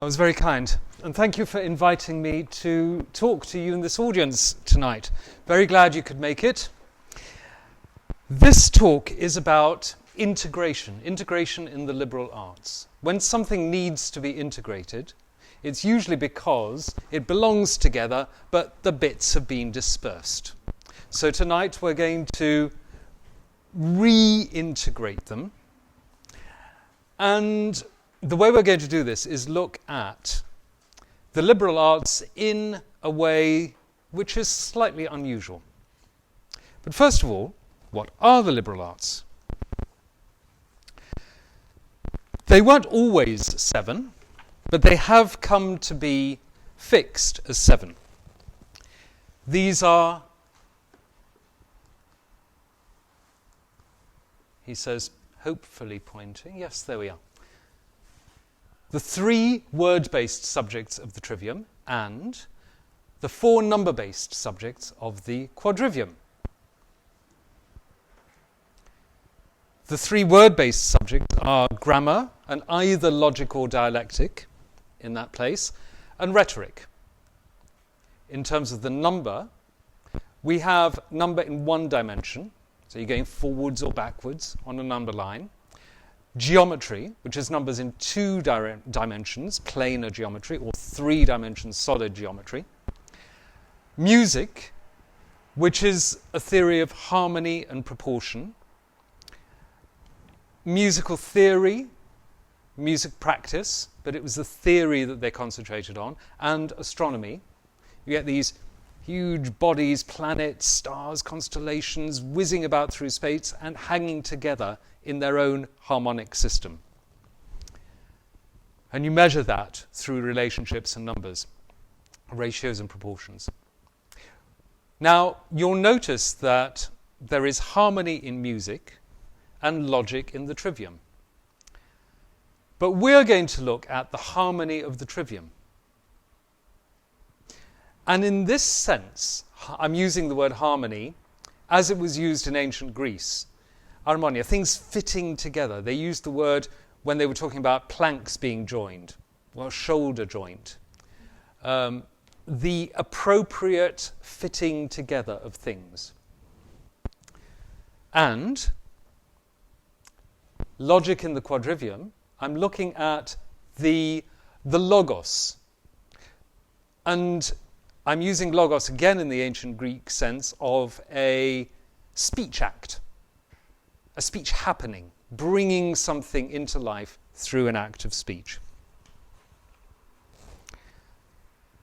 That was very kind. And thank you for inviting me to talk to you in this audience tonight. Very glad you could make it. This talk is about integration in the liberal arts. When something needs to be integrated, it's usually because it belongs together, but the bits have been dispersed. So tonight we're going to reintegrate them. And the way we're going to do this is look at the liberal arts in a way which is slightly unusual. But first of all, what are the liberal arts? They weren't always 7, but they have come to be fixed as 7. These are, he says, hopefully pointing. Yes, there we are. The 3 word-based subjects of the Trivium and the 4 number-based subjects of the Quadrivium. The 3 word-based subjects are grammar, and either logic or dialectic in that place, and rhetoric. In terms of the number, we have number in 1 dimension, so you're going forwards or backwards on a number line. Geometry, which is numbers in 2 dimensions, planar geometry, or 3 dimensions, solid geometry. Music, which is a theory of harmony and proportion. Musical theory, music practice, but it was the theory that they concentrated on. And astronomy. You get these huge bodies, planets, stars, constellations, whizzing about through space and hanging together in their own harmonic system. And you measure that through relationships and numbers, ratios and proportions. Now, you'll notice that there is harmony in music and logic in the Trivium. But we're going to look at the harmony of the Trivium. And in this sense, I'm using the word harmony as it was used in ancient Greece. Harmonia, things fitting together. They used the word when they were talking about planks being joined, or shoulder joint. The appropriate fitting together of things. And logic in the Quadrivium, I'm looking at the logos. And I'm using logos again in the ancient Greek sense of a speech act. A speech happening, bringing something into life through an act of speech.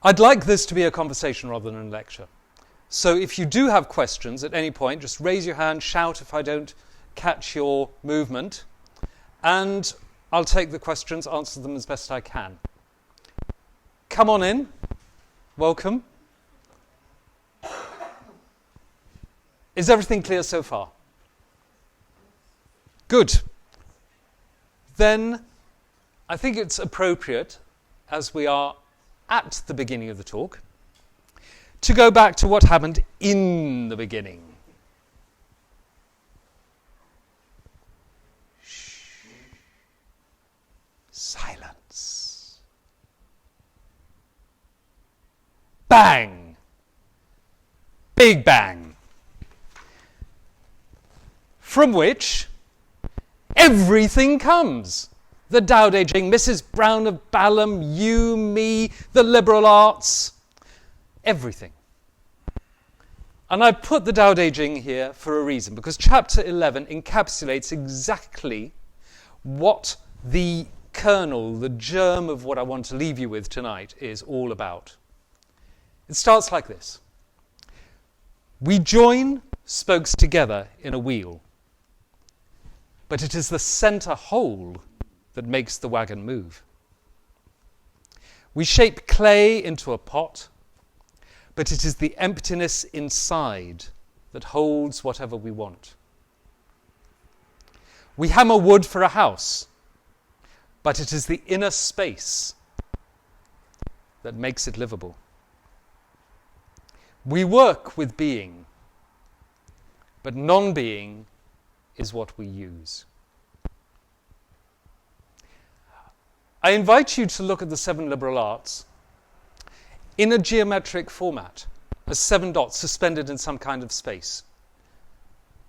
I'd like this to be a conversation rather than a lecture. So if you do have questions at any point, just raise your hand, shout if I don't catch your movement, and I'll take the questions, answer them as best I can. Come on in. Welcome. Is everything clear so far? Good. Then I think it's appropriate, as we are at the beginning of the talk, to go back to what happened in the beginning. Shh. Silence. Bang. Big bang. From which everything comes. The Tao Te Ching, Mrs. Brown of Balham, you, me, the liberal arts, everything. And I put the Tao Te Ching here for a reason, because chapter 11 encapsulates exactly what the kernel, the germ of what I want to leave you with tonight is all about. It starts like this. We join spokes together in a wheel. But it is the center hole that makes the wagon move. We shape clay into a pot, but it is the emptiness inside that holds whatever we want. We hammer wood for a house, but it is the inner space that makes it livable. We work with being, but non-being is what we use. I invite you to look at the 7 liberal arts in a geometric format, as 7 dots suspended in some kind of space.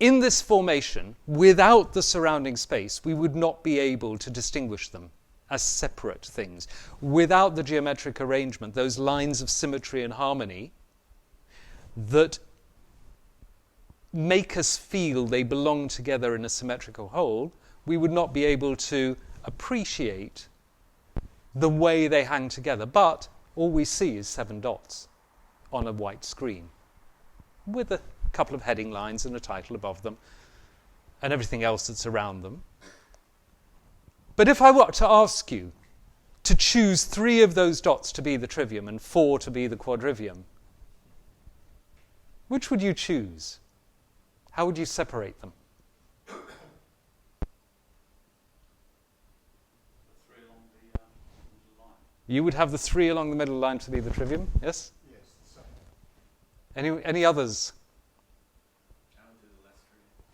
In this formation, without the surrounding space, we would not be able to distinguish them as separate things. Without the geometric arrangement, those lines of symmetry and harmony that make us feel they belong together in a symmetrical whole, we would not be able to appreciate the way they hang together. But all we see is 7 dots on a white screen with a couple of heading lines and a title above them and everything else that's around them. But if I were to ask you to choose 3 of those dots to be the trivium and 4 to be the quadrivium, which would you choose? How would you separate them? The 3 along the middle line. You would have the 3 along the middle line to be the trivium, yes? Yes, the same. Any others? I would do the last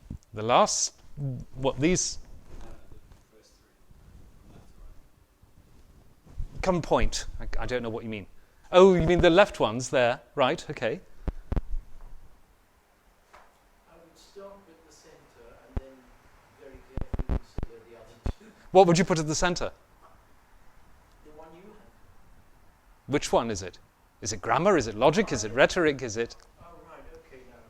3. The last, what, these? The first 3, from left to right. Come point. I don't know what you mean. Oh, you mean the left ones there? Right, okay. I would start with the centre and then very carefully consider the other 2. What would you put at the centre? The one you have. Which one is it? Is it grammar? Is it logic? Is it rhetoric? Is it? Oh, right, okay, now.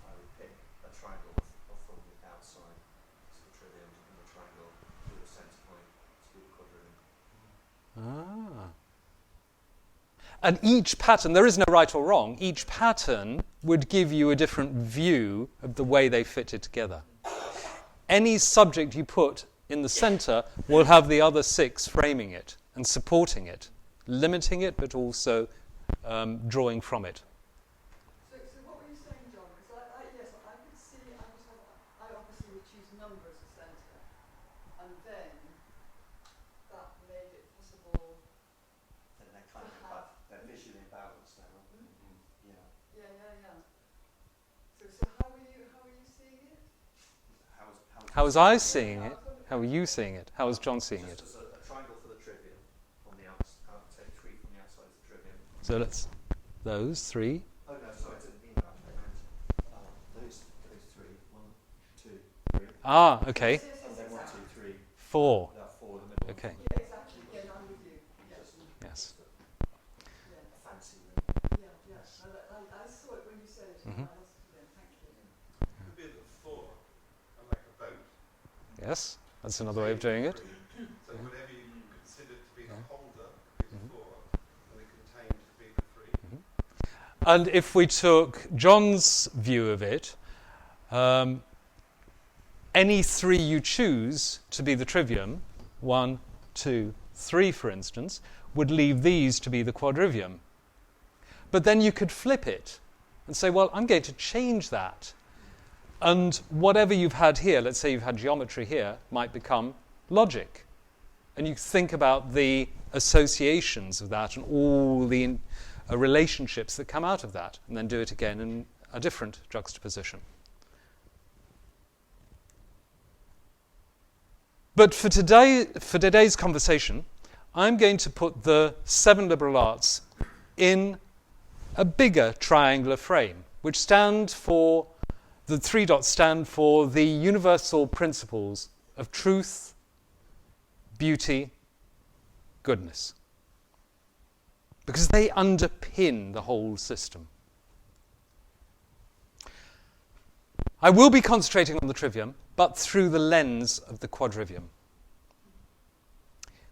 I would pick a triangle from the outside to the trivium and the triangle with a centre point to the quadrivium. Ah. And each pattern, there is no right or wrong, each pattern would give you a different view of the way they fitted together. Any subject you put in the centre will have the other 6 framing it and supporting it, limiting it, but also drawing from it. So what were you saying, John? Because yes, I could see, I obviously would choose number as a centre, and then that made it possible. And they're kind of they're visually balanced now. Yeah. Yeah. So how were you seeing it? How was I seeing it? How were you seeing it? How was John seeing it? Just as a triangle for the trivium on the outside, take 3 from the outside of the trivium. So let's, those 3. Oh no, sorry, I didn't mean that. I meant those 3. 1, 2, 3. Ah, okay. And then 1, 2, 3. 4. That 4 in the middle. Okay. Yeah, exactly. Yeah, I'm with you. Just Yes. Yeah. a fancy Yeah. I saw it when you said it. Mhm. I must have thank you. Could be the 4, like a boat. Yes, that's another way of doing it. So whatever you consider to be the Yeah. holder is 4, and the contained to be the 3. And if we took John's view of it, any 3 you choose to be the trivium, 1, 2, 3 for instance, would leave these to be the quadrivium. But then you could flip it and say, well, I'm going to change that. And whatever you've had here, let's say you've had geometry here, might become logic. And you think about the associations of that and all the relationships that come out of that, and then do it again in a different juxtaposition. But for today's conversation, I'm going to put the 7 liberal arts in a bigger triangular frame, which stand for, the 3 dots stand for the universal principles of truth, beauty, goodness. Because they underpin the whole system. I will be concentrating on the trivium, but through the lens of the quadrivium.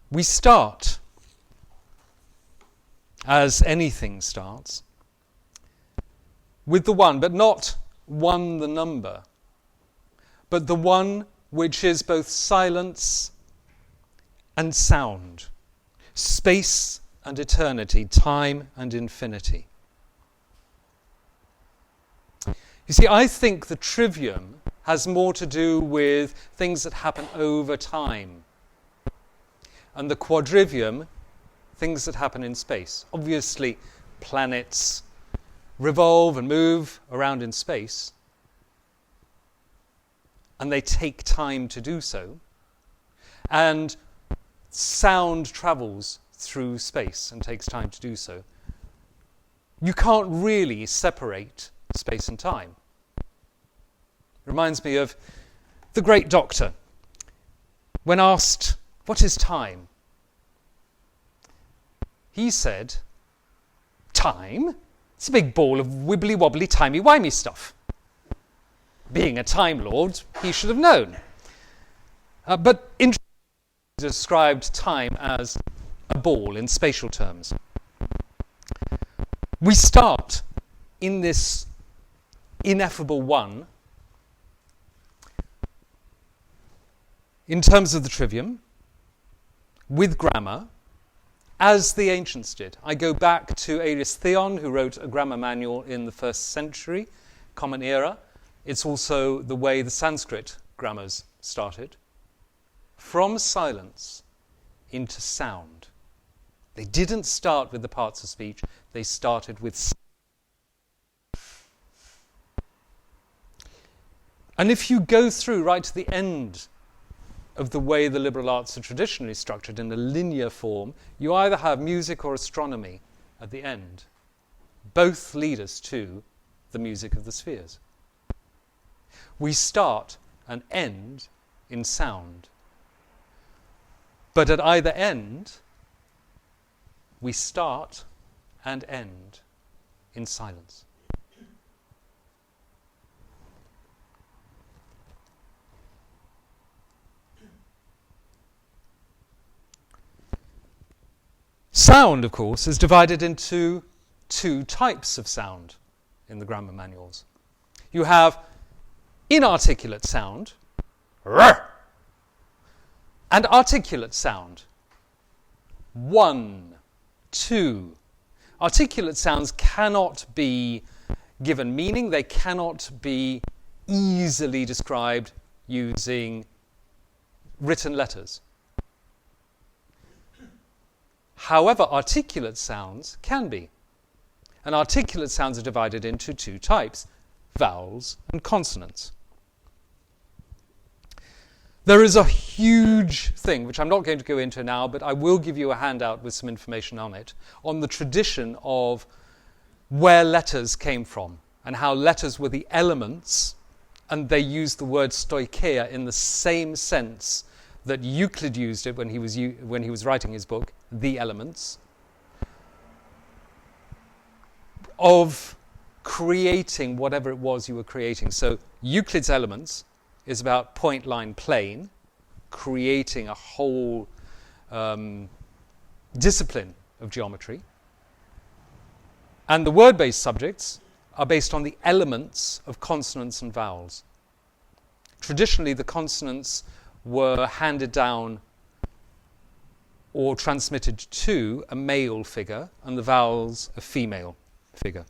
We start, as anything starts, with the 1, but not 1 the number, but the 1 which is both silence and sound, space and eternity, time and infinity. You see, I think the trivium has more to do with things that happen over time, and the quadrivium, things that happen in space. Obviously, planets revolve and move around in space, and they take time to do so. And sound travels through space and takes time to do so, you can't really separate space and time. Reminds me of the great doctor. When asked, what is time? He said, time? It's a big ball of wibbly-wobbly, timey-wimey stuff. Being a Time Lord, he should have known. But interestingly, he described time as a ball in spatial terms. We start in this ineffable one in terms of the trivium, with grammar, as the ancients did. I go back to Arius Theon, who wrote a grammar manual in the 1st century, Common Era. It's also the way the Sanskrit grammars started. From silence into sound. They didn't start with the parts of speech, they started with sound. And if you go through right to the end of the way the liberal arts are traditionally structured in a linear form, you either have music or astronomy at the end. Both lead us to the music of the spheres. We start and end in sound. But at either end, we start and end in silence. Sound, of course, is divided into two types of sound in the grammar manuals. You have inarticulate sound, and articulate sound, 1, 2. Articulate sounds cannot be given meaning, they cannot be easily described using written letters. However, articulate sounds can be. And articulate sounds are divided into two types, vowels and consonants. There is a huge thing, which I'm not going to go into now, but I will give you a handout with some information on it, on the tradition of where letters came from and how letters were the elements, and they used the word stoicheia in the same sense that Euclid used it when he was writing his book, The Elements, of creating whatever it was you were creating. So Euclid's Elements is about point, line, plane, creating a whole discipline of geometry. And the word-based subjects are based on the elements of consonants and vowels. Traditionally, the consonants were handed down or transmitted to a male figure, and the vowels a female figure.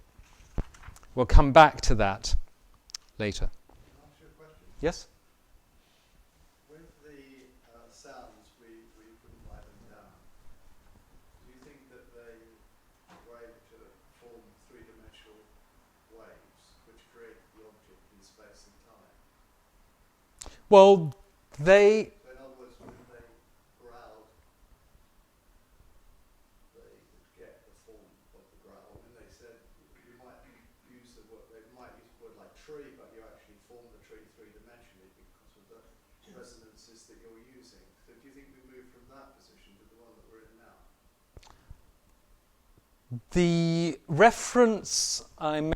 We'll come back to that later. Can I ask you a question? Yes? With the sounds, we couldn't write them down. Do you think that they were able to form three-dimensional waves which create the object in space and time? Well, So in other words, when they growled, they could get the form of the growl. And they said you might use the word, they might use the word like tree, but you actually form the tree three-dimensionally because of the resonances that you're using. So do you think we moved from that position to the one that we're in now? the reference I made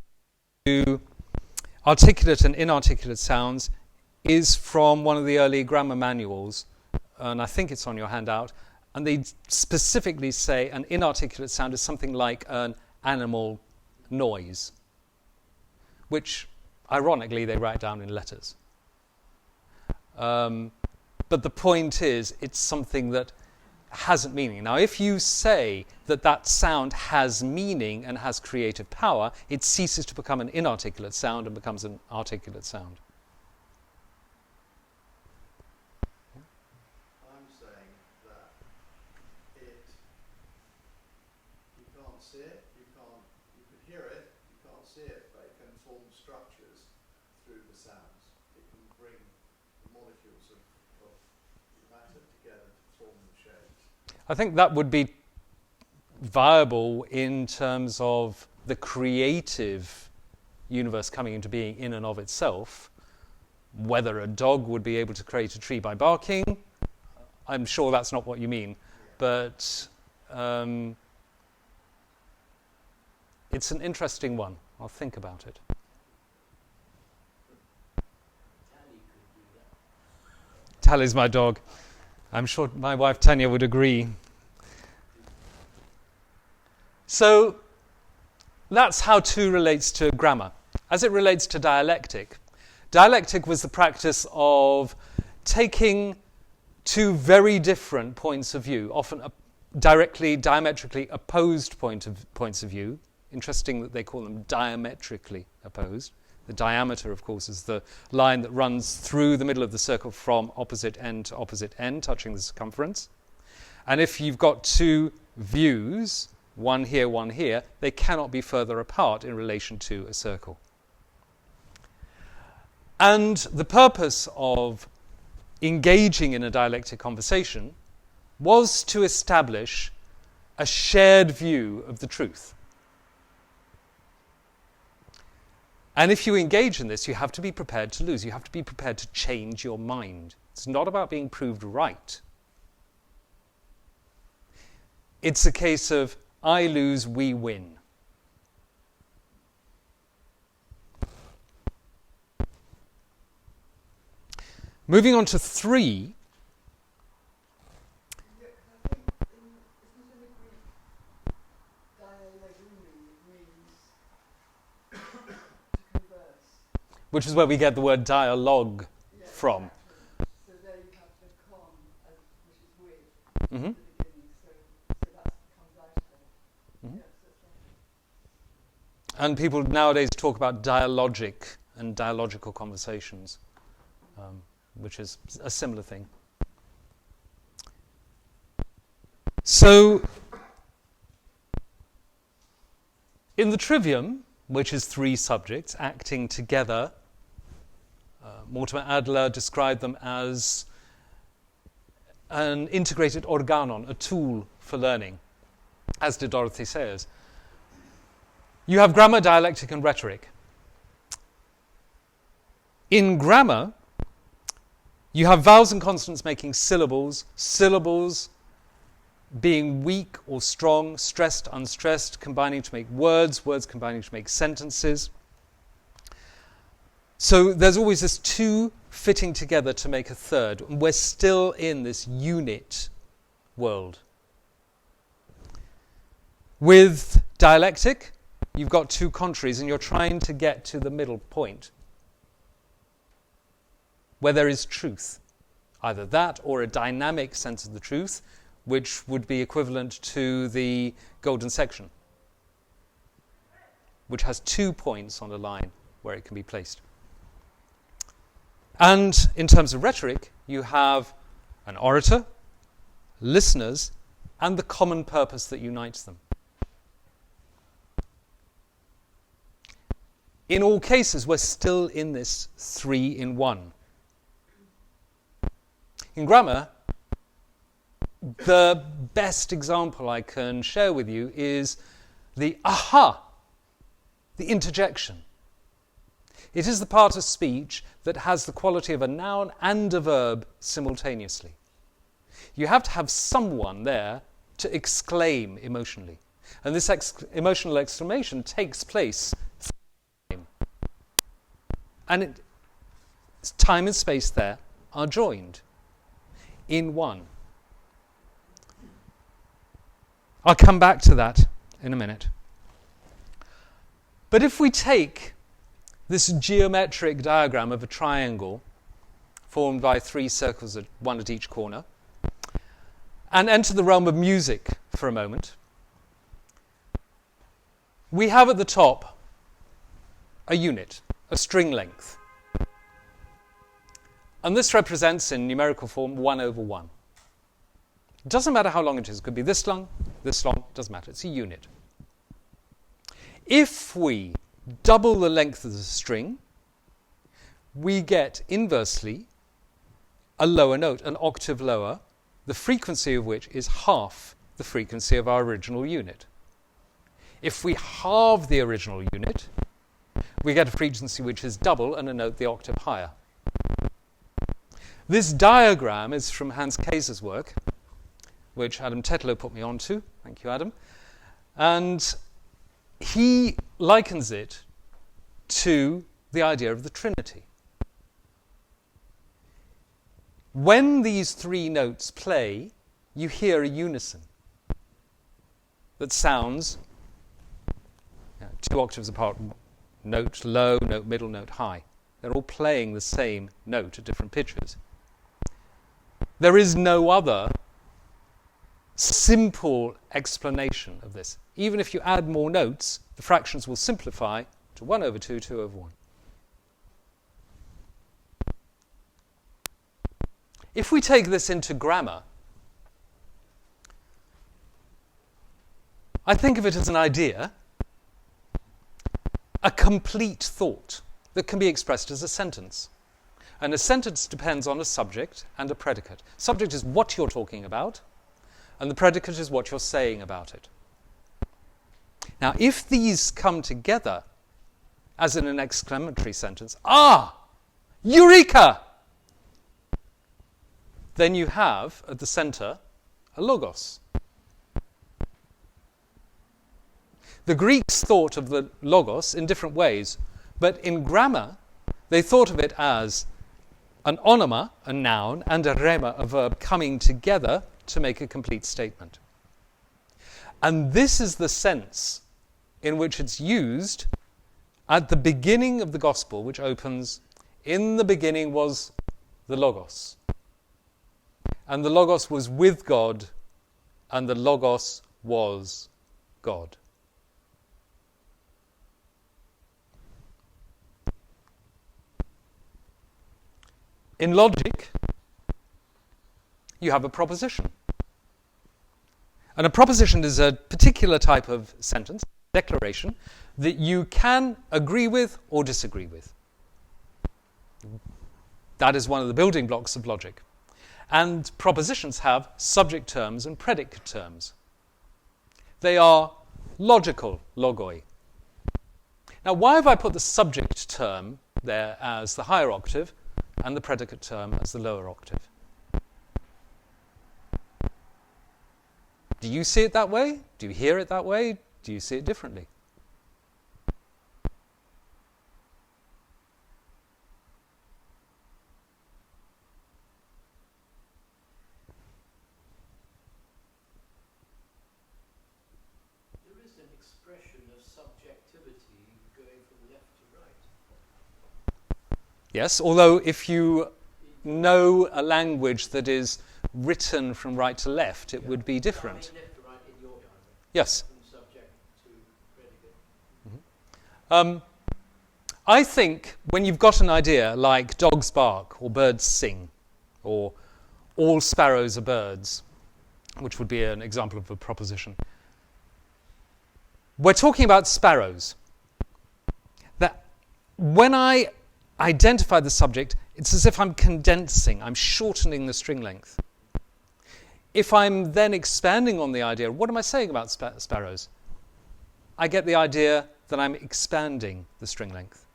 to articulate and inarticulate sounds is from one of the early grammar manuals, and I think it's on your handout, and they specifically say an inarticulate sound is something like an animal noise, which, ironically, they write down in letters. But the point is, it's something that hasn't meaning. Now, if you say that that sound has meaning and has creative power, it ceases to become an inarticulate sound and becomes an articulate sound. I'm saying that you can't see it, you can hear it, you can't see it, but it can form structures through the sounds. It can bring the molecules of matter together to form the shapes. I think that would be viable in terms of the creative universe coming into being in and of itself. Whether a dog would be able to create a tree by barking, I'm sure that's not what you mean. But it's an interesting one. I'll think about it. Tally could do that. Tally's my dog. I'm sure my wife Tanya would agree. So that's how two relates to grammar. As it relates to dialectic, dialectic was the practice of taking two very different points of view, often directly, diametrically opposed points of view. Interesting that they call them diametrically opposed. The diameter, of course, is the line that runs through the middle of the circle from opposite end to opposite end, touching the circumference. And if you've got two views, one here, they cannot be further apart in relation to a circle. And the purpose of engaging in a dialectic conversation was to establish a shared view of the truth. And if you engage in this, you have to be prepared to lose. You have to be prepared to change your mind. It's not about being proved right. It's a case of I lose, we win. Moving on to 3. Yeah, 'cause I think isn't in the Greek, dialegumi means to converse. Which is where we get the word dialogue Yeah, from. exactly. So there you have the con, which is with Mm-hmm. at the beginning. So that comes out of it. Mhm. Yeah, so it's like, And people nowadays talk about dialogic and dialogical conversations, which is a similar thing. So, in the Trivium, which is 3 subjects acting together, Mortimer Adler described them as an integrated organon, a tool for learning, as did Dorothy Sayers. You have grammar, dialectic, and rhetoric. In grammar, you have vowels and consonants making syllables, syllables being weak or strong, stressed, unstressed, combining to make words, words combining to make sentences. So there's always this 2 fitting together to make a third. And we're still in this unit world. With dialectic, you've got 2 contraries and you're trying to get to the middle point where there is truth. Either that or a dynamic sense of the truth, which would be equivalent to the golden section, which has 2 points on a line where it can be placed. And in terms of rhetoric, you have an orator, listeners, and the common purpose that unites them. In all cases, we're still in this 3-in-1. In grammar, the best example I can share with you is the aha, the interjection. It is the part of speech that has the quality of a noun and a verb simultaneously. You have to have someone there to exclaim emotionally. And this emotional exclamation takes place through time. And time and space there are joined in one. I'll come back to that in a minute. But if we take this geometric diagram of a triangle formed by 3 circles, one at each corner, and enter the realm of music for a moment, we have at the top a unit, a string length. And this represents in numerical form 1/1. It doesn't matter how long it is. It could be this long, doesn't matter. It's a unit. If we double the length of the string, we get inversely a lower note, an octave lower, the frequency of which is half the frequency of our original unit. If we halve the original unit, we get a frequency which is double and a note the octave higher. This diagram is from Hans Kayser's work, which Adam Tetlow put me onto. Thank you, Adam. And he likens it to the idea of the Trinity. When these three notes play, you hear a unison that sounds 2 octaves apart, note low, note middle, note high. They're all playing the same note at different pitches. There is no other simple explanation of this. Even if you add more notes, the fractions will simplify to 1 over 2, 2 over 1. If we take this into grammar, I think of it as an idea, a complete thought that can be expressed as a sentence. And a sentence depends on a subject and a predicate. Subject is what you're talking about, and the predicate is what you're saying about it. Now, if these come together, as in an exclamatory sentence, Eureka! Then you have, at the center, a logos. The Greeks thought of the logos in different ways, but in grammar, they thought of it as an onoma, a noun, and a rema, a verb, coming together to make a complete statement. And this is the sense in which it's used at the beginning of the Gospel, which opens, "In the beginning was the Logos. And the Logos was with God, and the Logos was God." In logic, you have a proposition. And a proposition is a particular type of sentence, declaration, that you can agree with or disagree with. That is one of the building blocks of logic. And propositions have subject terms and predicate terms. They are logical, logoi. Now, why have I put the subject term there as the higher octave and the predicate term as the lower octave? Do you see it that way? Do you hear it that way? Do you see it differently? There is an expression of subjectivity going from left to right. Yes, although if you know a language that is written from right to left, it would be different. I mean left to right in your diagram. Yes. From subject to predicate. I think when you've got an idea like dogs bark or birds sing or all sparrows are birds, which would be an example of a proposition, we're talking about sparrows. That when I identify the subject, it's as if I'm condensing, I'm shortening the string length. If I'm then expanding on the idea, what am I saying about sparrows? I get the idea that I'm expanding the string length.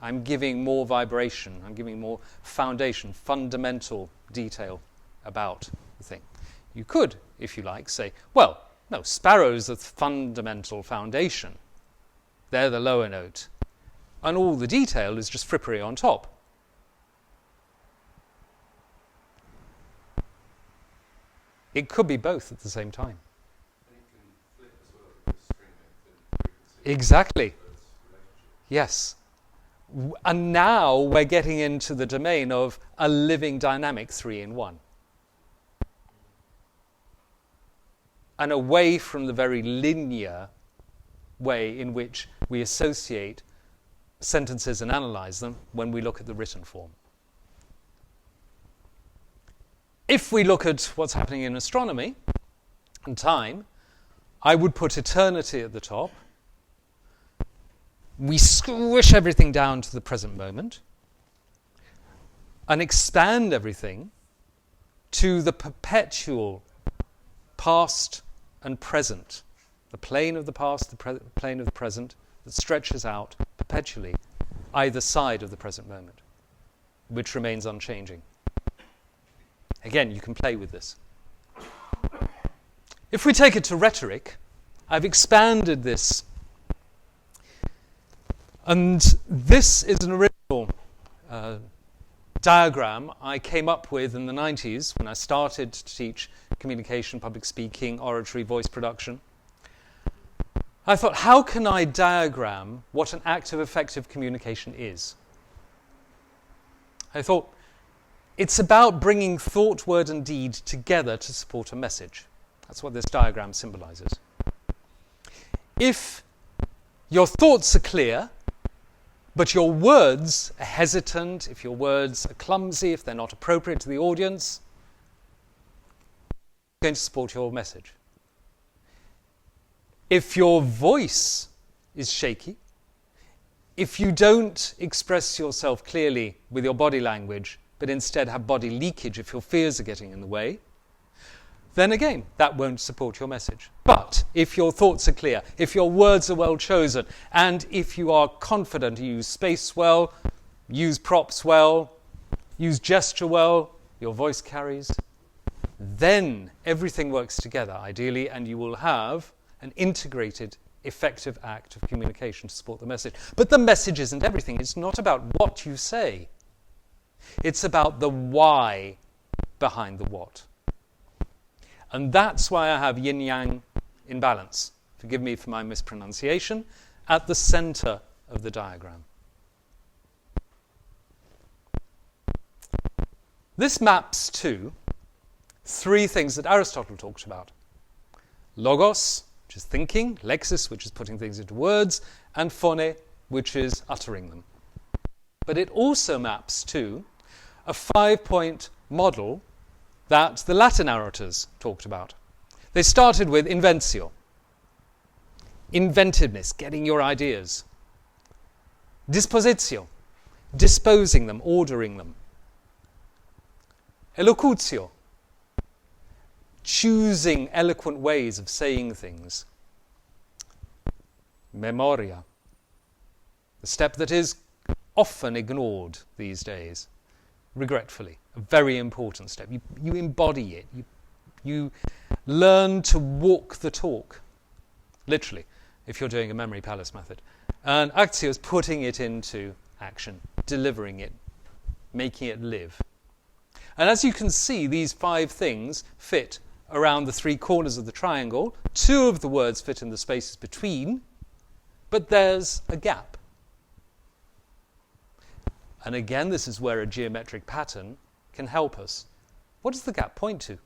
I'm giving more vibration, I'm giving more foundation, fundamental detail about the thing. You could, if you like, say, well, no, sparrows are the fundamental foundation. They're the lower note. And all the detail is just frippery on top. It could be both at the same time. And it can flip as well with the string length and frequency. Exactly. Relationship. Yes. And now we're getting into the domain of a living dynamic 3-in-1. And away from the very linear way in which we associate sentences and analyze them when we look at the written form. If we look at what's happening in astronomy and time, I would put eternity at the top. We squish everything down to the present moment and expand everything to the perpetual past and present, the plane of the past, the plane of the present, that stretches out perpetually either side of the present moment, which remains unchanging. Again, you can play with this. If we take it to rhetoric, I've expanded this. And this is an original diagram I came up with in the 90s when I started to teach communication, public speaking, oratory, voice production. I thought, how can I diagram what an act of effective communication is? I thought, it's about bringing thought, word, and deed together to support a message. That's what this diagram symbolizes. If your thoughts are clear, but your words are hesitant, if your words are clumsy, if they're not appropriate to the audience, it's going to support your message. If your voice is shaky, if you don't express yourself clearly with your body language, but instead have body leakage if your fears are getting in the way, then again, that won't support your message. But if your thoughts are clear, if your words are well chosen, and if you are confident, you use space well, use props well, use gesture well, your voice carries, then everything works together, ideally, and you will have an integrated, effective act of communication to support the message. But the message isn't everything. It's not about what you say. It's about the why behind the what. And that's why I have yin-yang in balance, forgive me for my mispronunciation, at the center of the diagram. This maps to three things that Aristotle talked about. Logos, which is thinking, lexis, which is putting things into words, and phone, which is uttering them. But it also maps to a 5-point model that the Latin orators talked about. They started with inventio, inventiveness, getting your ideas. Dispositio, disposing them, ordering them. Elocutio, choosing eloquent ways of saying things. Memoria, the step that is often ignored these days, regretfully. A very important step. You embody it. You learn to walk the talk, literally, if you're doing a memory palace method. And actio is putting it into action, delivering it, making it live. And as you can see, these 5 things fit around the 3 corners of the triangle. 2 of the words fit in the spaces between, but there's a gap. And again, this is where a geometric pattern can help us. What does the gap point to? The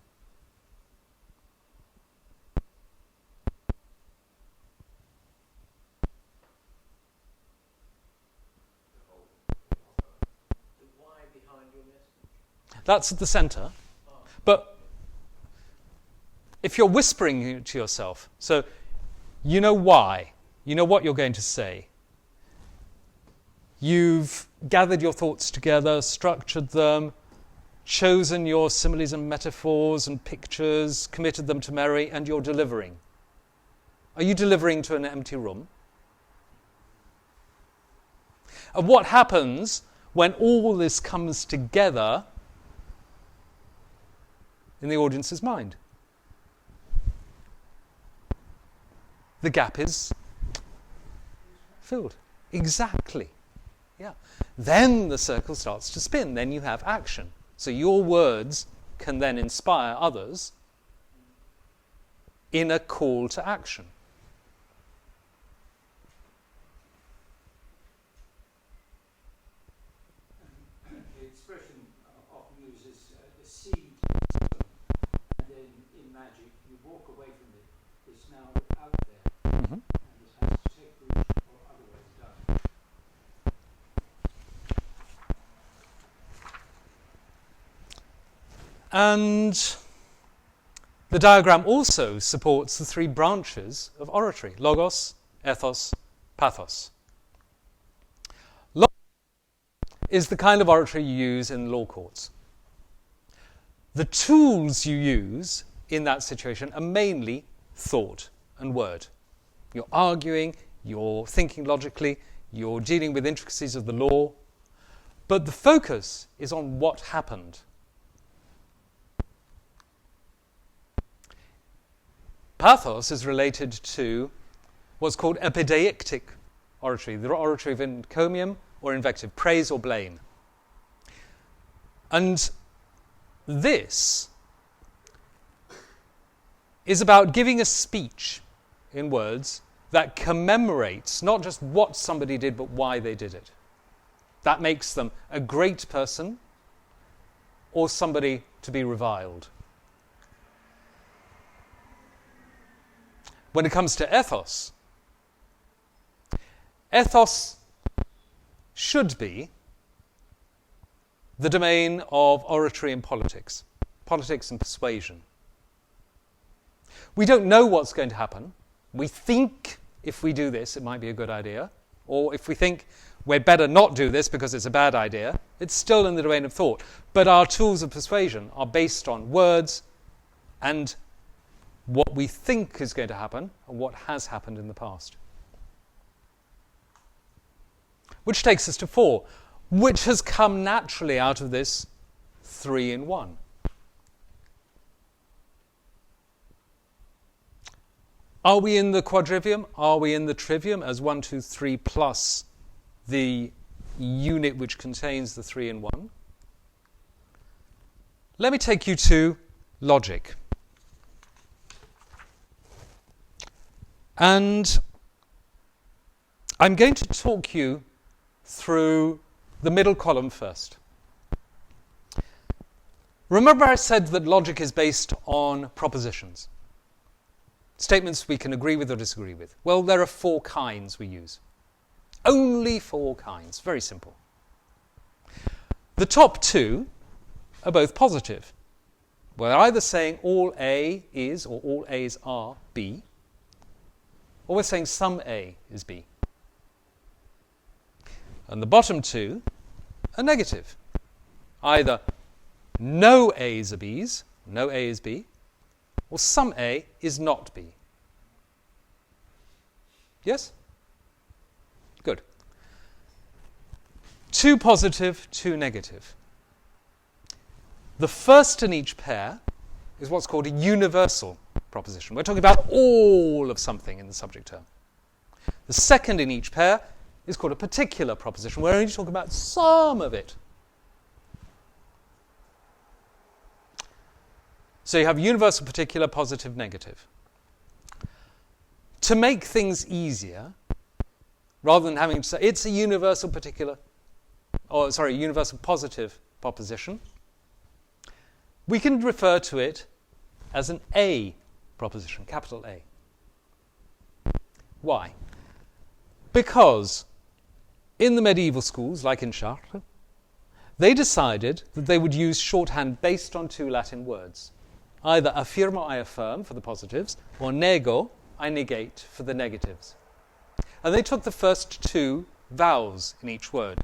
why behind your message. That's at the center. But if you're whispering to yourself, so you know why, you know what you're going to say, you've gathered your thoughts together, structured them, chosen your similes and metaphors and pictures, committed them to memory, and you're delivering. Are you delivering to an empty room? And what happens when all this comes together in the audience's mind? The gap is filled. Exactly. Yeah. Then the circle starts to spin. Then you have action. So your words can then inspire others in a call to action. The expression often uses the seed, and then in magic you walk away from it. It's now out there, Mm-hmm. and it has to take root or otherwise it doesn't. And the diagram also supports the 3 branches of oratory: logos, ethos, pathos. Logos is the kind of oratory you use in law courts. The tools you use in that situation are mainly thought and word. You're arguing, you're thinking logically, you're dealing with intricacies of the law, but the focus is on what happened. Pathos is related to what's called epideictic oratory, the oratory of encomium or invective, praise or blame. And this is about giving a speech in words that commemorates not just what somebody did, but why they did it. That makes them a great person or somebody to be reviled. When it comes to ethos should be the domain of oratory and politics and persuasion. We don't know what's going to happen. We think if we do this, it might be a good idea. Or if we think we'd better not do this because it's a bad idea, it's still in the domain of thought. But our tools of persuasion are based on words and what we think is going to happen and what has happened in the past. Which takes us to 4, which has come naturally out of this 3-in-1. Are we in the quadrivium? Are we in the trivium as 1, 2, 3 plus the unit which contains the 3-in-1? Let me take you to logic. And I'm going to talk you through the middle column first. Remember I said that logic is based on propositions. Statements we can agree with or disagree with. Well, there are 4 kinds we use. Only 4 kinds. Very simple. The top 2 are both positive. We're either saying all A is or all A's are B, or we're saying some A is B. And the bottom 2 are negative. Either no A's are B's, no A is B, or some A is not B. Yes? Good. 2 positive, 2 negative. The first in each pair is what's called a universal proposition. We're talking about all of something in the subject term. The second in each pair is called a particular proposition. We're only talking about some of it. So you have universal, particular, positive, negative. To make things easier, rather than having to say it's a universal universal positive proposition, we can refer to it as an A proposition, capital A. Why? Because in the medieval schools, like in Chartres, they decided that they would use shorthand based on 2 Latin words. Either affirmo, I affirm, for the positives, or nego, I negate, for the negatives. And they took the first 2 vowels in each word.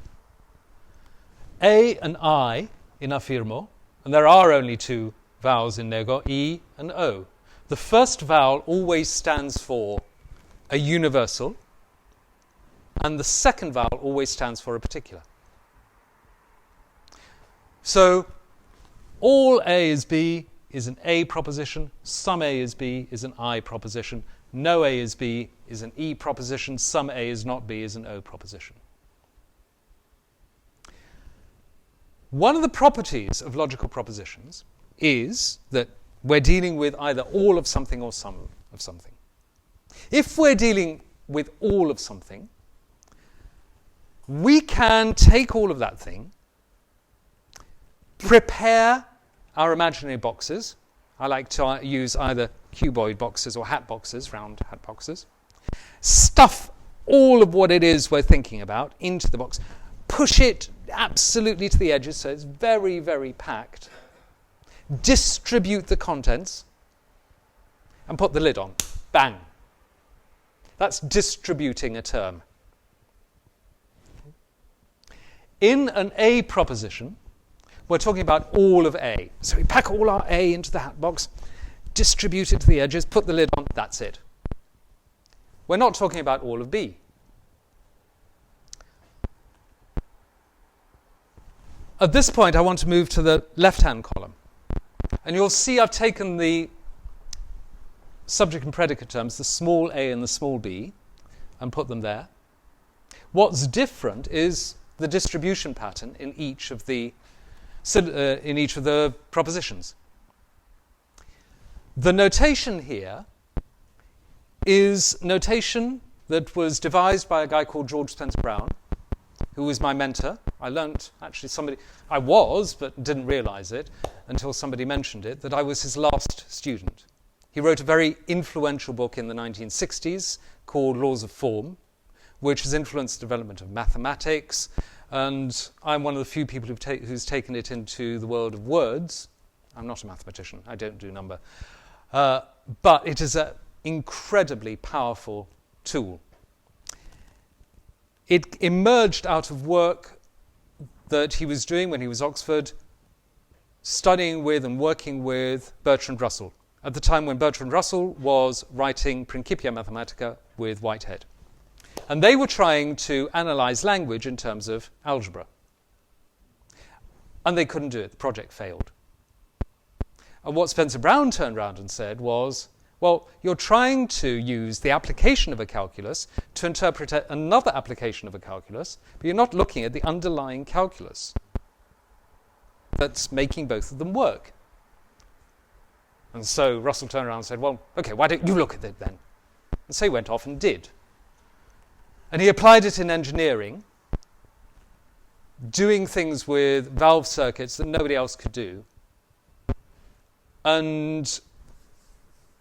A and I in affirmo, and there are only 2 vowels in nego, E and O. The first vowel always stands for a universal, and the second vowel always stands for a particular. So, all A is B is an A proposition, some A is B is an I proposition, no A is B is an E proposition, some A is not B is an O proposition. One of the properties of logical propositions is that we're dealing with either all of something or some of something. If we're dealing with all of something, we can take all of that thing, prepare our imaginary boxes. I like to use either cuboid boxes or hat boxes, round hat boxes. Stuff all of what it is we're thinking about into the box. Push it absolutely to the edges so it's very, very packed. Distribute the contents and put the lid on. Bang. That's distributing a term. In an A proposition, we're talking about all of A. So we pack all our A into the hat box, distribute it to the edges, put the lid on, that's it. We're not talking about all of B. At this point, I want to move to the left-hand column. And you'll see I've taken the subject and predicate terms, the small a and the small b, and put them there. What's different is the distribution pattern in each of the propositions. The notation here is notation that was devised by a guy called George Spencer Brown, who was my mentor. I learnt, actually I was, but didn't realize it until somebody mentioned it, that I was his last student. He wrote a very influential book in the 1960s called Laws of Form, which has influenced the development of mathematics, and I'm one of the few people who's taken it into the world of words. I'm not a mathematician, I don't do number. But it is an incredibly powerful tool. It emerged out of work that he was doing when he was Oxford, studying with and working with Bertrand Russell, at the time when Bertrand Russell was writing Principia Mathematica with Whitehead. And they were trying to analyze language in terms of algebra. And they couldn't do it. The project failed. And what Spencer Brown turned around and said was, well, you're trying to use the application of a calculus to interpret another application of a calculus, but you're not looking at the underlying calculus that's making both of them work. And so Russell turned around and said, well, okay, why don't you look at it then? And so he went off and did. And he applied it in engineering, doing things with valve circuits that nobody else could do, and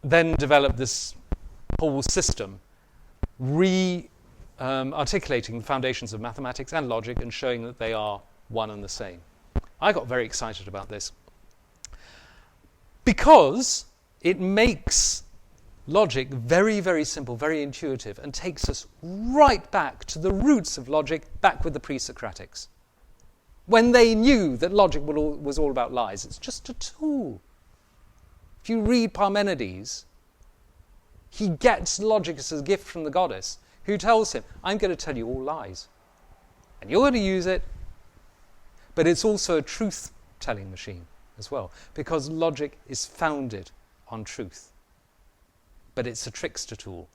then developed this whole system, articulating the foundations of mathematics and logic and showing that they are one and the same. I got very excited about this because it makes logic very, very simple, very intuitive, and takes us right back to the roots of logic, back with the PreSocratics. When they knew that logic was all about lies, it's just a tool. If you read Parmenides, he gets logic as a gift from the goddess, who tells him, I'm going to tell you all lies. And you're going to use it. But it's also a truth-telling machine as well, because logic is founded on truth. But it's a trickster tool,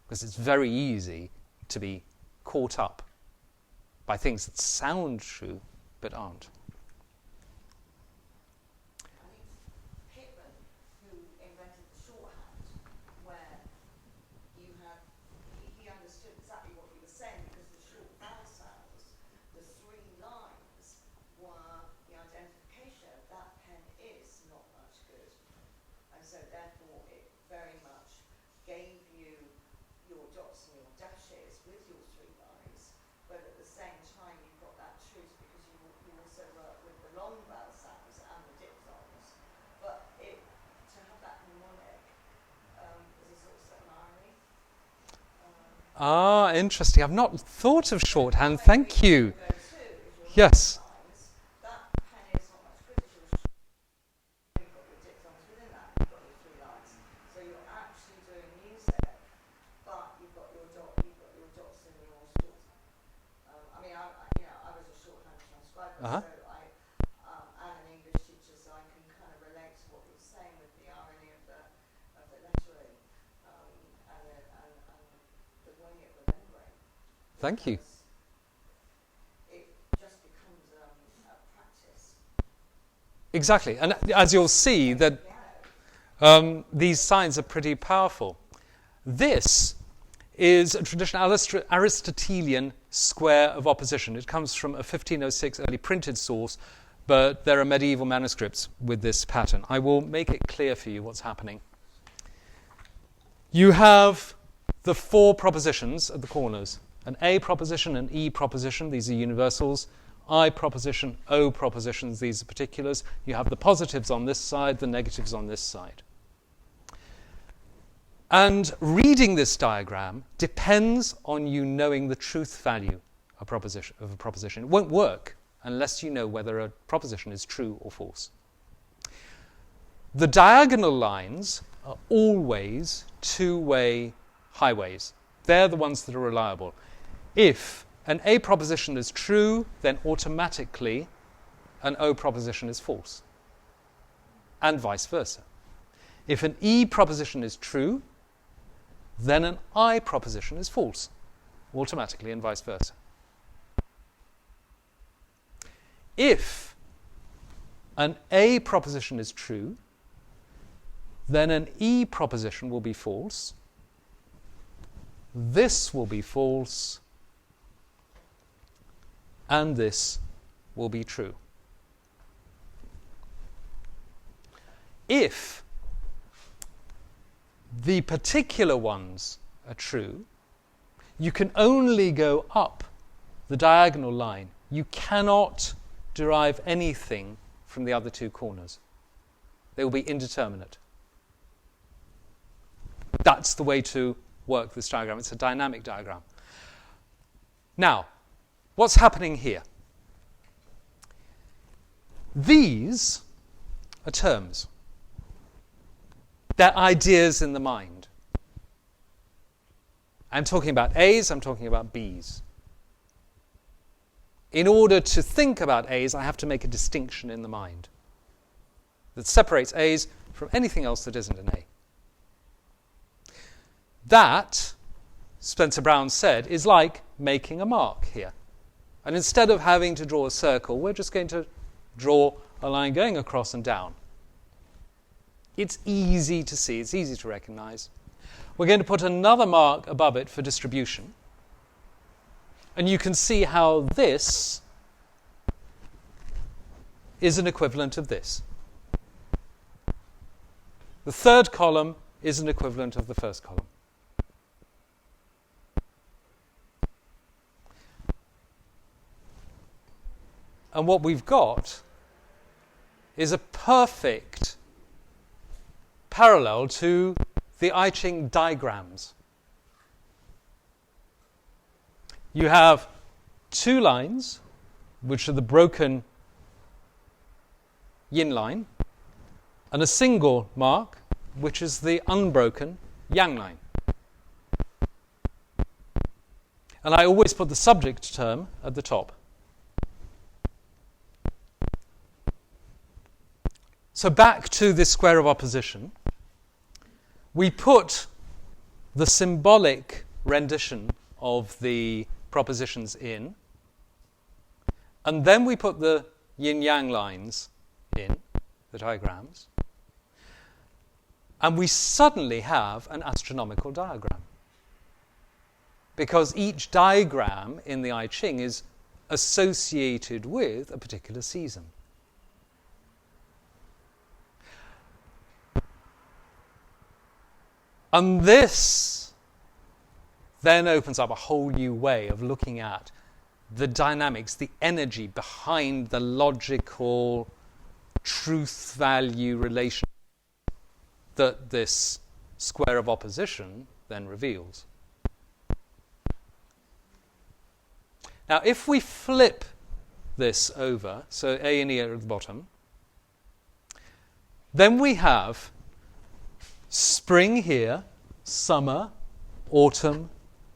because it's very easy to be caught up by things that sound true, but aren't. Ah, interesting. I've not thought of shorthand. Thank you. Yes. Uh-huh. I'm an English teacher, so I can kind of relate to what you're saying with the irony of the lettering and the way of remembering. Thank you. It just becomes a practice. Exactly. And as you'll see, that these signs are pretty powerful. This is a traditional Aristotelian square of opposition. It comes from a 1506 early printed source, but there are medieval manuscripts with this pattern. I will make it clear for you what's happening. You have the four propositions at the corners. An A proposition, an E proposition, these are universals. I proposition, O propositions, these are particulars. You have the positives on this side, the negatives on this side. And reading this diagram depends on you knowing the truth value of a proposition. It won't work unless you know whether a proposition is true or false. The diagonal lines are always two-way highways. They're the ones that are reliable. If an A proposition is true, then automatically an O proposition is false, and vice versa. If an E proposition is true, then an I proposition is false, automatically, and vice versa. If an A proposition is true, then an E proposition will be false. This will be false, and this will be true. If the particular ones are true, you can only go up the diagonal line. You cannot derive anything from the other two corners. They will be indeterminate. That's the way to work this diagram. It's a dynamic diagram. Now, what's happening here? These are terms. They're ideas in the mind. I'm talking about A's, I'm talking about B's. In order to think about A's, I have to make a distinction in the mind that separates A's from anything else that isn't an A. That, Spencer Brown said, is like making a mark here. And instead of having to draw a circle, we're just going to draw a line going across and down. It's easy to see, it's easy to recognize. We're going to put another mark above it for distribution. And you can see how this is an equivalent of this. The third column is an equivalent of the first column. And what we've got is a perfect parallel to the I Ching diagrams. You have two lines, which are the broken yin line, and a single mark, which is the unbroken yang line. And I always put the subject term at the top. So back to this square of opposition, we put the symbolic rendition of the propositions in, and then we put the yin-yang lines in, the diagrams, and we suddenly have an astronomical diagram. Because each diagram in the I Ching is associated with a particular season. And this then opens up a whole new way of looking at the dynamics, the energy behind the logical truth-value relation that this square of opposition then reveals. Now, if we flip this over, so A and E are at the bottom, then we have spring here, summer, autumn,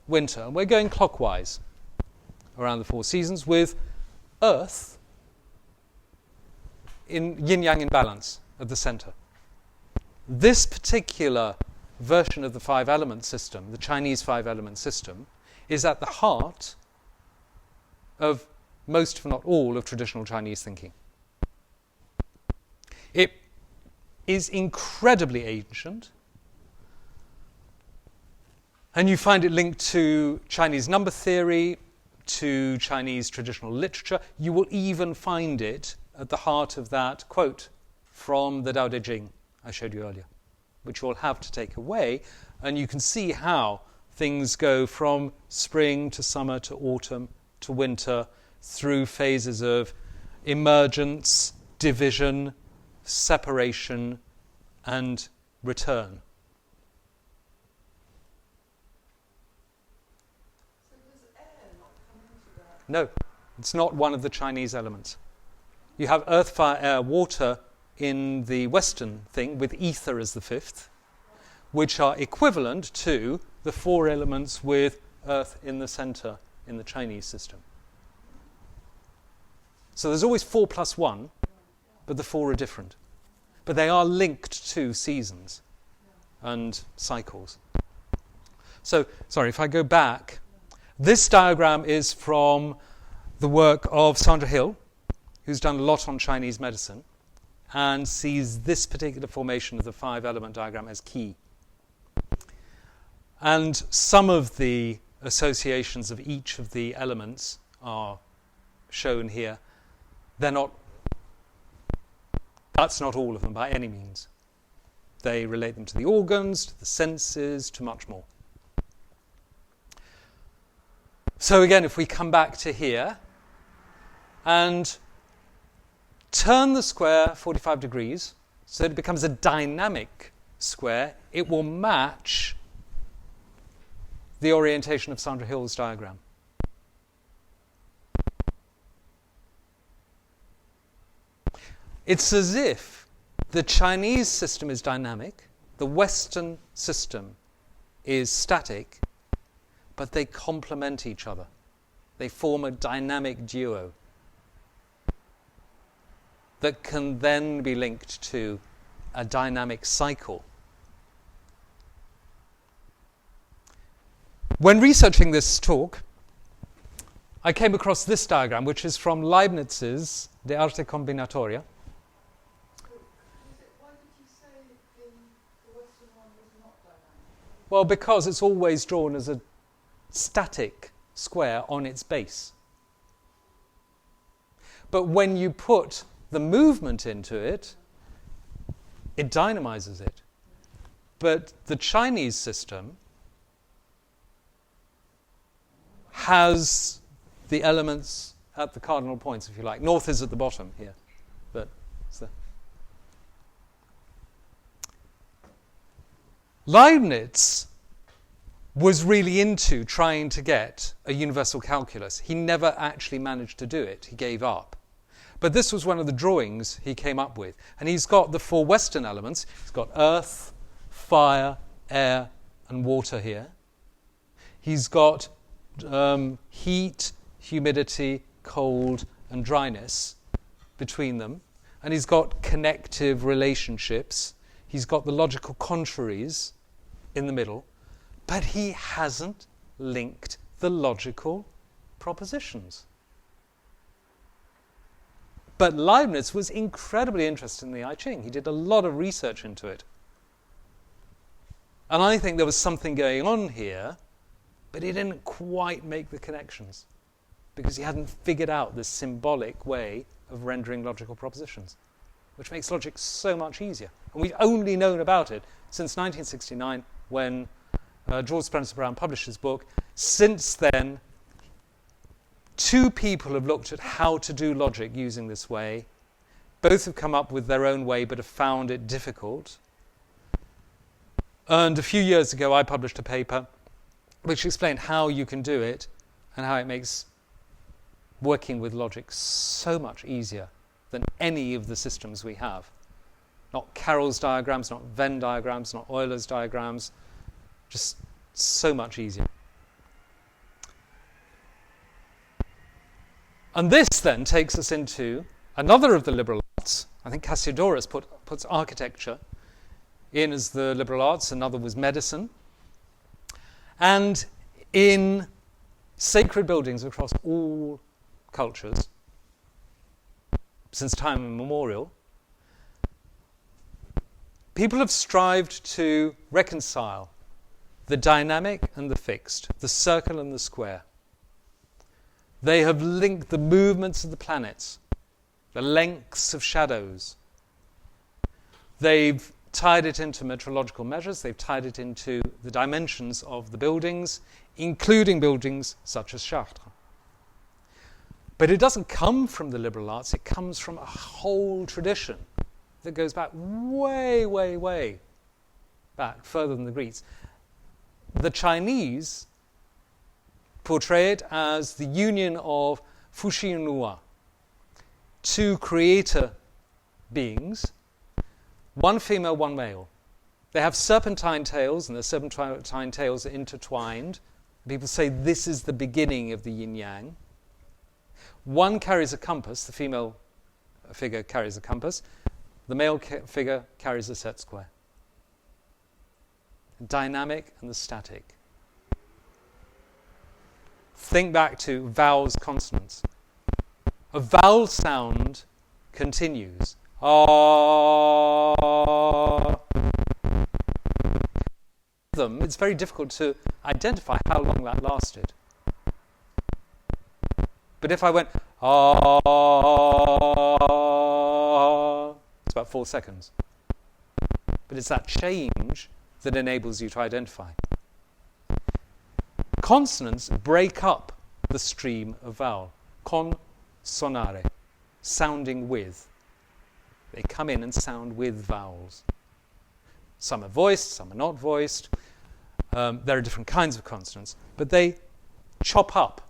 winter. And we're going clockwise around the four seasons with Earth in yin-yang in balance at the center. This particular version of the five-element system, the Chinese five-element system, is at the heart of most, if not all, of traditional Chinese thinking. It is incredibly ancient, and you find it linked to Chinese number theory, to Chinese traditional literature. You will even find it at the heart of that quote from the Tao Te Ching I showed you earlier, which you'll have to take away, and you can see how things go from spring to summer to autumn to winter through phases of emergence, division, separation, and return. So does air not come into that? No, It's not one of the Chinese elements. You have earth, fire, air, water in the Western thing, with ether as the fifth, which are equivalent to the 4 elements with earth in the center in the Chinese system. So there's always 4 plus 1, but the 4 are different. But they are linked to seasons and cycles. So, sorry, if I go back, this diagram is from the work of Sandra Hill, who's done a lot on Chinese medicine, and sees this particular formation of the 5-element diagram as key. And some of the associations of each of the elements are shown here. That's not all of them by any means. They relate them to the organs, to the senses, to much more. So again, if we come back to here and turn the square 45 degrees so that it becomes a dynamic square, it will match the orientation of Sandra Hill's diagram. It's as if the Chinese system is dynamic, the Western system is static, but they complement each other. They form a dynamic duo that can then be linked to a dynamic cycle. When researching this talk, I came across this diagram, which is from Leibniz's De Arte Combinatoria. Why did you say the Western one was not dynamic? Well, because it's always drawn as a static square on its base. But when you put the movement into it, it dynamizes it. But the Chinese system has the elements at the cardinal points, if you like. North is at the bottom here, but it's there. Leibniz was really into trying to get a universal calculus. He never actually managed to do it. He gave up. But this was one of the drawings he came up with. And he's got the 4 Western elements. He's got earth, fire, air, and water here. He's got heat, humidity, cold, and dryness between them. And he's got connective relationships. He's got the logical contraries in the middle. But he hasn't linked the logical propositions. But Leibniz was incredibly interested in the I Ching. He did a lot of research into it. And I think there was something going on here, but he didn't quite make the connections because he hadn't figured out this symbolic way of rendering logical propositions, which makes logic so much easier. And we've only known about it since 1969 when George Spencer Brown published his book. Since then, 2 people have looked at how to do logic using this way. Both have come up with their own way, but have found it difficult. And a few years ago, I published a paper which explained how you can do it and how it makes working with logic so much easier than any of the systems we have. Not Carroll's diagrams, not Venn diagrams, not Euler's diagrams. Just so much easier. And this then takes us into another of the liberal arts. I think Cassiodorus puts architecture in as the liberal arts. Another was medicine. And in sacred buildings across all cultures, since time immemorial, people have strived to reconcile the dynamic and the fixed, the circle and the square. They have linked the movements of the planets, the lengths of shadows. They've tied it into metrological measures. They've tied it into the dimensions of the buildings, including buildings such as Chartres. But it doesn't come from the liberal arts. It comes from a whole tradition that goes back way, way, way back, further than the Greeks. The Chinese portray it as the union of Fushinua, two creator beings, one female, one male. They have serpentine tails, and the serpentine tails are intertwined. People say this is the beginning of the yin-yang. One carries a compass, the female figure carries a compass, the male figure carries a set square. The dynamic and the static. Think back to vowels, consonants. A vowel sound continues. Ah. It's very difficult to identify how long that lasted. But if I went, ah, it's about 4 seconds. But it's that change that enables you to identify. Consonants break up the stream of vowel. Consonare, sounding with. They come in and sound with vowels. Some are voiced, some are not voiced. There are different kinds of consonants, but they chop up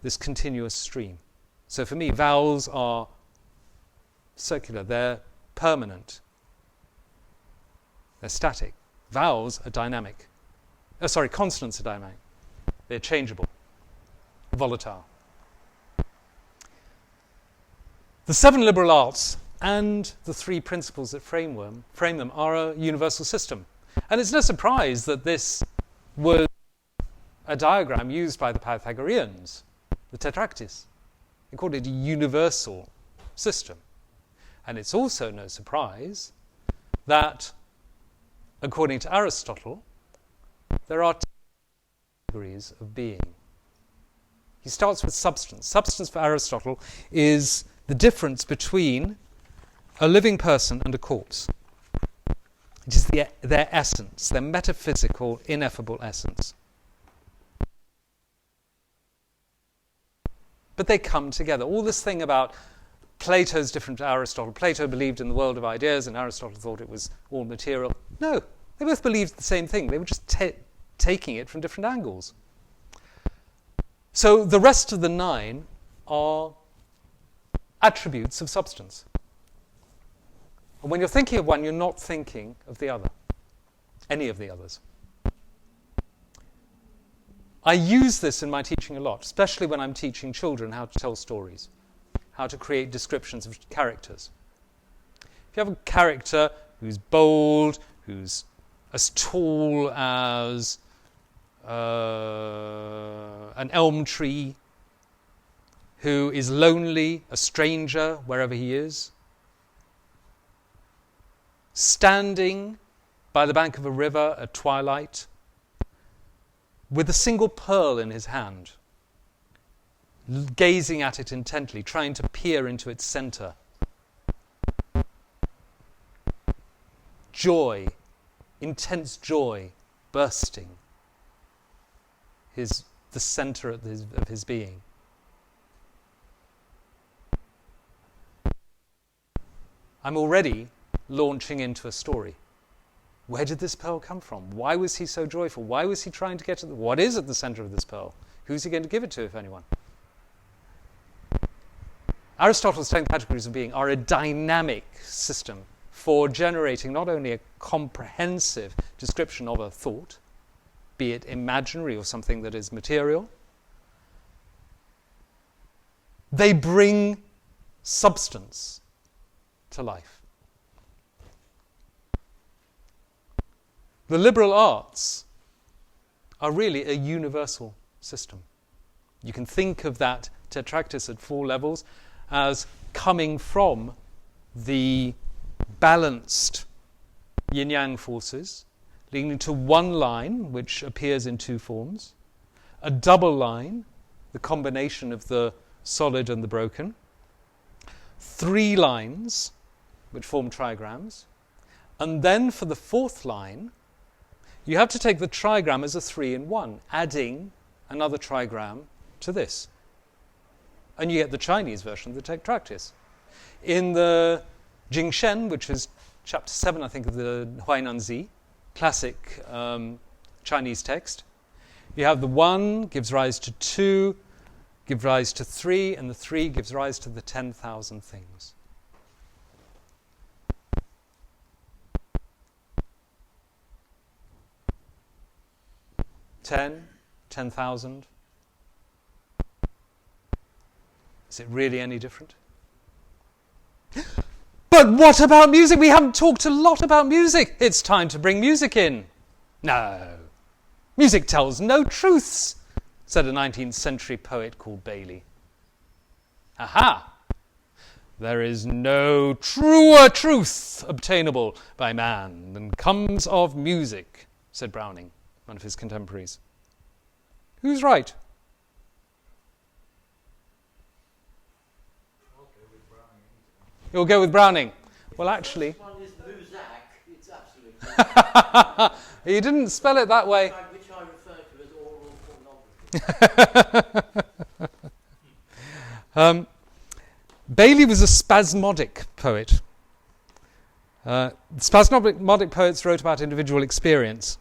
this continuous stream. So for me, vowels are circular, they're permanent, they're static. Vowels are dynamic. Consonants are dynamic. They're changeable, volatile. The 7 liberal arts and the 3 principles that frame them are a universal system. And it's no surprise that this was a diagram used by the Pythagoreans, the Tetractys. They called it a universal system. And it's also no surprise that, according to Aristotle, there are 2 categories of being. He starts with substance. Substance for Aristotle is the difference between a living person and a corpse. It is their essence, their metaphysical, ineffable essence. But they come together. All this thing about Plato's different to Aristotle. Plato believed in the world of ideas and Aristotle thought it was all material. No, they both believed the same thing. They were just taking it from different angles. So the rest of the 9 are attributes of substance. And when you're thinking of one, you're not thinking of the other, any of the others. I use this in my teaching a lot, especially when I'm teaching children how to tell stories, how to create descriptions of characters. If you have a character who's bold, who's as tall as an elm tree, who is lonely, a stranger wherever he is, standing by the bank of a river at twilight, with a single pearl in his hand, gazing at it intently, trying to peer into its center. Joy, intense joy, bursting, the center of his being. I'm already launching into a story. Where did this pearl come from? Why was he so joyful? Why was he trying to get to what is at the center of this pearl? Who's he going to give it to, if anyone? Aristotle's 10 categories of being are a dynamic system for generating not only a comprehensive description of a thought, be it imaginary or something that is material, they bring substance to life. The liberal arts are really a universal system. You can think of that Tetractys at 4 levels as coming from the balanced yin-yang forces, leading to one line, which appears in 2 forms, a double line, the combination of the solid and the broken, 3 lines, which form trigrams, and then for the 4th line, you have to take the trigram as a 3-in-1, adding another trigram to this. And you get the Chinese version of the Tetractys. In the Jing, which is chapter 7, I think, of the Huainanzi, classic Chinese text, you have the 1 gives rise to 2, give rise to 3, and the 3 gives rise to the 10,000 things. Ten, 10,000. Is it really any different? But what about music? We haven't talked a lot about music. It's time to bring music in. No. Music tells no truths, said a 19th century poet called Bailey. Aha! There is no truer truth obtainable by man than comes of music, said Browning, one of his contemporaries. Who's right? You'll go with Browning. Well, actually... This one is Muzak. It's absolutely... You didn't spell it that way. Which I refer to as oral pornography. Bailey was a spasmodic poet. Spasmodic poets wrote about individual experience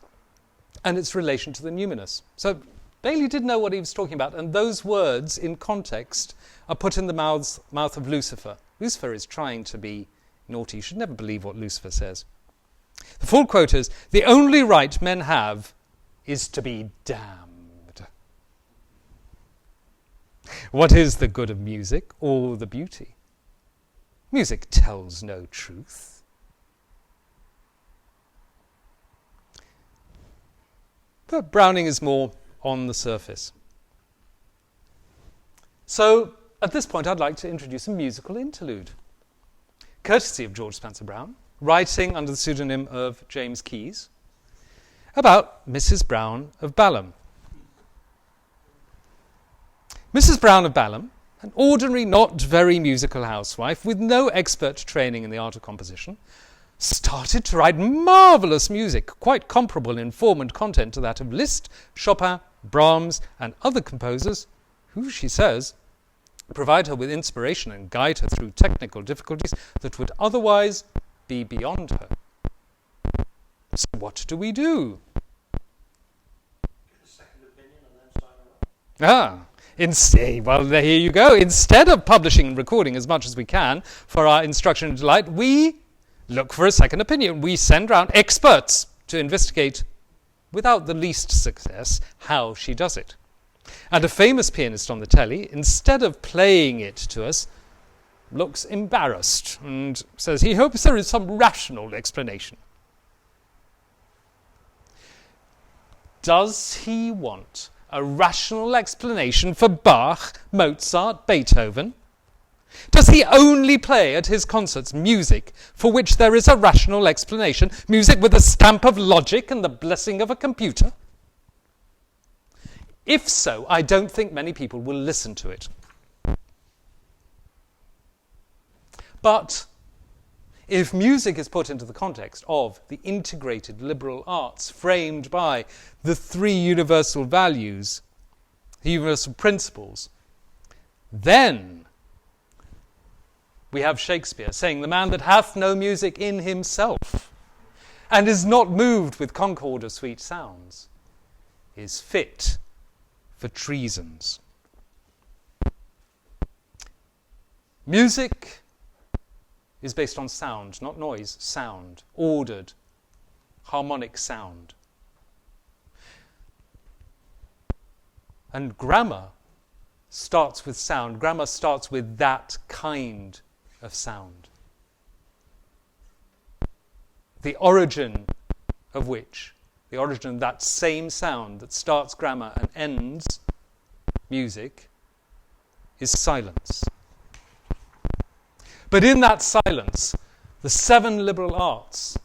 and its relation to the numinous. So Bailey did know what he was talking about, and those words in context are put in the mouth of Lucifer. Lucifer is trying to be naughty. You should never believe what Lucifer says. The full quote is, "The only right men have is to be damned." What is the good of music or the beauty? Music tells no truth. But Browning is more on the surface. So, at this point, I'd like to introduce a musical interlude, courtesy of George Spencer Brown, writing under the pseudonym of James Keyes, about Mrs. Brown of Balham. Mrs. Brown of Balham, an ordinary, not very musical housewife with no expert training in the art of composition, started to write marvellous music, quite comparable in form and content to that of Liszt, Chopin, Brahms, and other composers who, she says, provide her with inspiration and guide her through technical difficulties that would otherwise be beyond her. So what do we do? Get a second opinion and then sign her up. Well, here you go. Instead of publishing and recording as much as we can for our instruction and delight, we look for a second opinion. We send round experts to investigate, without the least success, how she does it. And a famous pianist on the telly, instead of playing it to us, looks embarrassed and says he hopes there is some rational explanation. Does he want a rational explanation for Bach, Mozart, Beethoven? Does he only play at his concerts music for which there is a rational explanation, music with a stamp of logic and the blessing of a computer? If so, I don't think many people will listen to it. But if music is put into the context of the integrated liberal arts framed by the 3 universal values, the universal principles, then we have Shakespeare saying, "The man that hath no music in himself, and is not moved with concord of sweet sounds, is fit for treasons." Music is based on sound, not noise, sound, ordered, harmonic sound. And grammar starts with sound. Grammar starts with that kind of sound. The origin of which, the origin of that same sound that starts grammar and ends music, is silence. But in that silence, the 7 liberal arts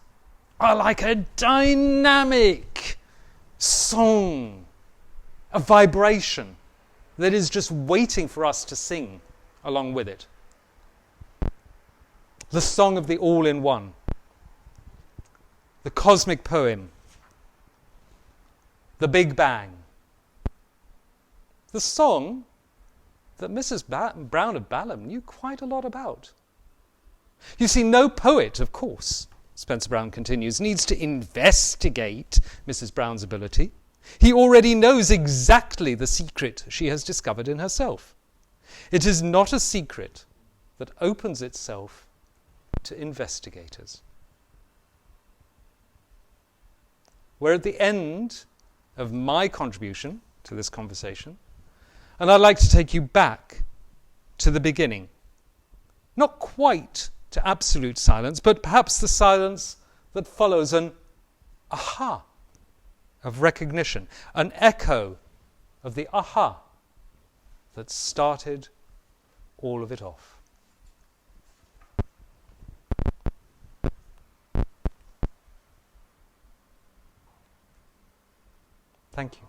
are like a dynamic song, a vibration that is just waiting for us to sing along with it. The song of the all-in-one, the cosmic poem, the Big Bang, the song that Mrs. Brown of Balham knew quite a lot about. You see, no poet, of course, Spencer Brown continues, needs to investigate Mrs. Brown's ability. He already knows exactly the secret she has discovered in herself. It is not a secret that opens itself to investigators. We're at the end of my contribution to this conversation, and I'd like to take you back to the beginning. Not quite to absolute silence, but perhaps the silence that follows an aha of recognition, an echo of the aha that started all of it off. Thank you.